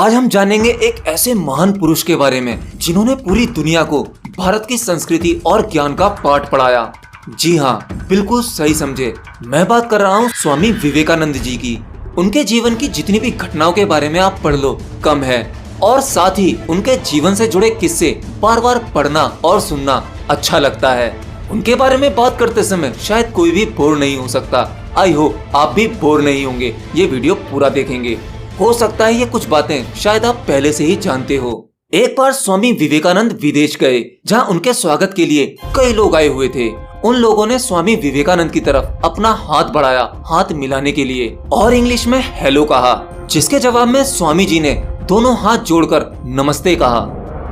आज हम जानेंगे एक ऐसे महान पुरुष के बारे में जिन्होंने पूरी दुनिया को भारत की संस्कृति और ज्ञान का पाठ पढ़ाया। जी हाँ, बिल्कुल सही समझे, मैं बात कर रहा हूँ स्वामी विवेकानंद जी की। उनके जीवन की जितनी भी घटनाओं के बारे में आप पढ़ लो कम है, और साथ ही उनके जीवन से जुड़े किस्से बार बार पढ़ना और सुनना अच्छा लगता है। उनके बारे में बात करते समय शायद कोई भी बोर नहीं हो सकता। आई होप आप भी बोर नहीं होंगे, ये वीडियो पूरा देखेंगे। हो सकता है ये कुछ बातें शायद आप पहले से ही जानते हो। एक बार स्वामी विवेकानंद विदेश गए, जहाँ उनके स्वागत के लिए कई लोग आए हुए थे। उन लोगों ने स्वामी विवेकानंद की तरफ अपना हाथ बढ़ाया, हाथ मिलाने के लिए, और इंग्लिश में हेलो कहा, जिसके जवाब में स्वामी जी ने दोनों हाथ जोड़कर नमस्ते कहा।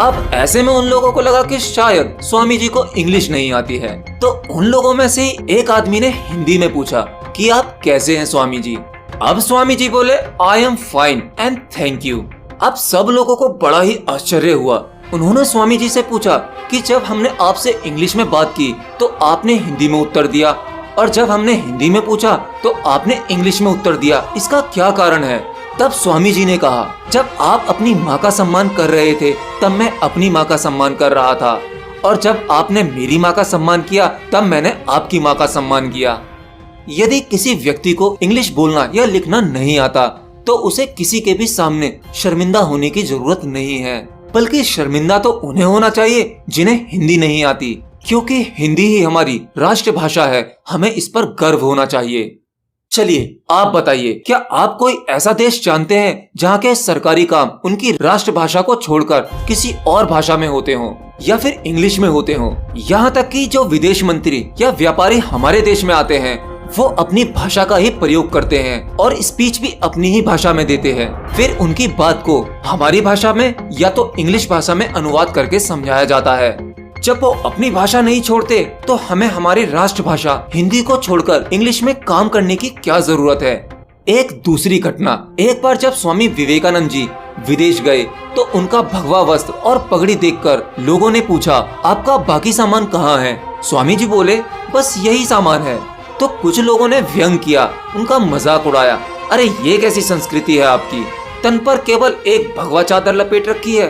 अब ऐसे में उन लोगों को लगा कि शायद स्वामी जी को इंग्लिश नहीं आती है, तो उन लोगों में से एक आदमी ने हिंदी में पूछा कि आप कैसे हैं स्वामी जी। अब स्वामी जी बोले, I am fine and thank you. अब सब लोगों को बड़ा ही आश्चर्य हुआ। उन्होंने स्वामी जी से पूछा कि जब हमने आपसे इंग्लिश में बात की तो आपने हिंदी में उत्तर दिया, और जब हमने हिंदी में पूछा तो आपने इंग्लिश में उत्तर दिया, इसका क्या कारण है? तब स्वामी जी ने कहा, जब आप अपनी माँ का सम्मान कर रहे थे तब मैं अपनी माँ का सम्मान कर रहा था, और जब आपने मेरी माँ का सम्मान किया तब मैंने आपकी माँ का सम्मान किया। यदि किसी व्यक्ति को इंग्लिश बोलना या लिखना नहीं आता तो उसे किसी के भी सामने शर्मिंदा होने की जरूरत नहीं है, बल्कि शर्मिंदा तो उन्हें होना चाहिए जिन्हें हिंदी नहीं आती, क्योंकि हिंदी ही हमारी राष्ट्रभाषा है। हमें इस पर गर्व होना चाहिए। चलिए आप बताइए, क्या आप कोई ऐसा देश जानते हैं जहाँ के सरकारी काम उनकी राष्ट्रभाषा को छोड़कर किसी और भाषा में होते हों या फिर इंग्लिश में होते हों? यहाँ तक कि जो विदेश मंत्री या व्यापारी हमारे देश में आते हैं वो अपनी भाषा का ही प्रयोग करते हैं और स्पीच भी अपनी ही भाषा में देते हैं। फिर उनकी बात को हमारी भाषा में या तो इंग्लिश भाषा में अनुवाद करके समझाया जाता है। जब वो अपनी भाषा नहीं छोड़ते तो हमें हमारी राष्ट्रभाषा हिंदी को छोड़कर इंग्लिश में काम करने की क्या जरूरत है? एक दूसरी घटना, एक बार जब स्वामी विवेकानंद जी विदेश गए तो उनका भगवा वस्त्र और पगड़ी देखकर लोगों ने पूछा, आपका बाकी सामान कहाँ है? स्वामी जी बोले, बस यही सामान है। तो कुछ लोगों ने व्यंग किया, उनका मजाक उड़ाया, अरे ये कैसी संस्कृति है आपकी, तन पर केवल एक भगवा चादर लपेट रखी है,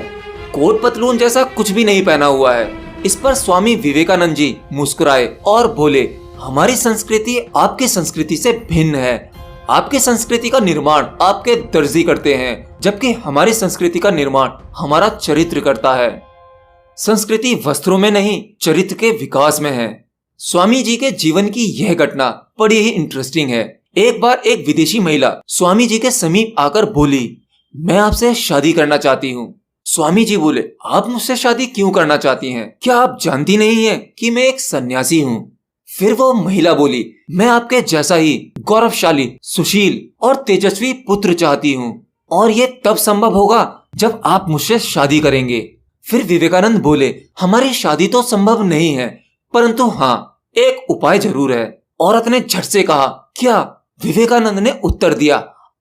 कोट पतलून जैसा कुछ भी नहीं पहना हुआ है। इस पर स्वामी विवेकानंद जी मुस्कुराए और बोले, हमारी संस्कृति आपकी संस्कृति से भिन्न है। आपकी संस्कृति का निर्माण आपके दर्जी करते हैं, जबकि हमारी संस्कृति का निर्माण हमारा चरित्र करता है। संस्कृति वस्त्रों में नहीं, चरित्र के विकास में है। स्वामी जी के जीवन की यह घटना बड़ी ही इंटरेस्टिंग है। एक बार एक विदेशी महिला स्वामी जी के समीप आकर बोली, मैं आपसे शादी करना चाहती हूँ। स्वामी जी बोले, आप मुझसे शादी क्यों करना चाहती हैं? क्या आप जानती नहीं हैं कि मैं एक सन्यासी हूँ? फिर वो महिला बोली, मैं आपके जैसा ही गौरवशाली, सुशील और तेजस्वी पुत्र चाहती हूँ, और ये तब संभव होगा जब आप मुझसे शादी करेंगे। फिर विवेकानंद बोले, हमारी शादी तो संभव नहीं है, परंतु हाँ, एक उपाय जरूर है। औरत ने झट से कहा, क्या? विवेकानंद ने उत्तर दिया,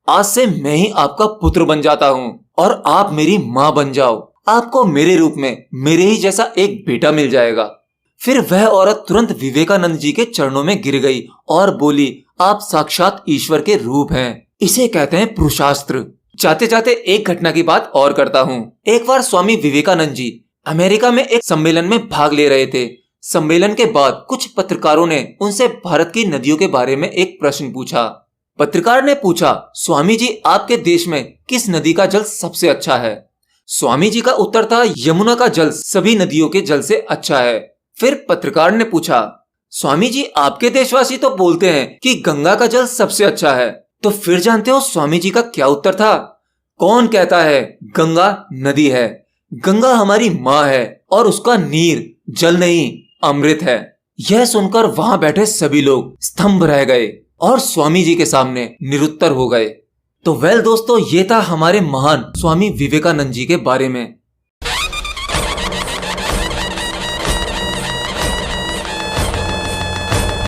आज से मैं ही आपका पुत्र बन जाता हूँ और आप मेरी माँ बन जाओ। आपको मेरे रूप में मेरे ही जैसा एक बेटा मिल जाएगा। फिर वह औरत तुरंत विवेकानंद जी के चरणों में गिर गई और बोली, आप साक्षात ईश्वर के रूप हैं। इसे कहते हैं पुरुषास्त्र। जाते जाते एक घटना की बात और करता हूँ। एक बार स्वामी विवेकानंद जी अमेरिका में एक सम्मेलन में भाग ले रहे थे। सम्मेलन के बाद कुछ पत्रकारों ने उनसे भारत की नदियों के बारे में एक प्रश्न पूछा। पत्रकार ने पूछा, स्वामी जी आपके देश में किस नदी का जल सबसे अच्छा है? स्वामी जी का उत्तर था, यमुना का जल सभी नदियों के जल से अच्छा है। फिर पत्रकार ने पूछा, स्वामी जी आपके देशवासी तो बोलते हैं कि गंगा का जल सबसे अच्छा है, तो फिर जानते हो स्वामी जी का क्या उत्तर था? कौन कहता है गंगा नदी है? गंगा हमारी माँ है और उसका नीर जल नहीं अमृत है। यह सुनकर वहां बैठे सभी लोग स्तंभ रह गए और स्वामी जी के सामने निरुत्तर हो गए। तो वेल दोस्तों, ये था हमारे महान स्वामी विवेकानंद जी के बारे में।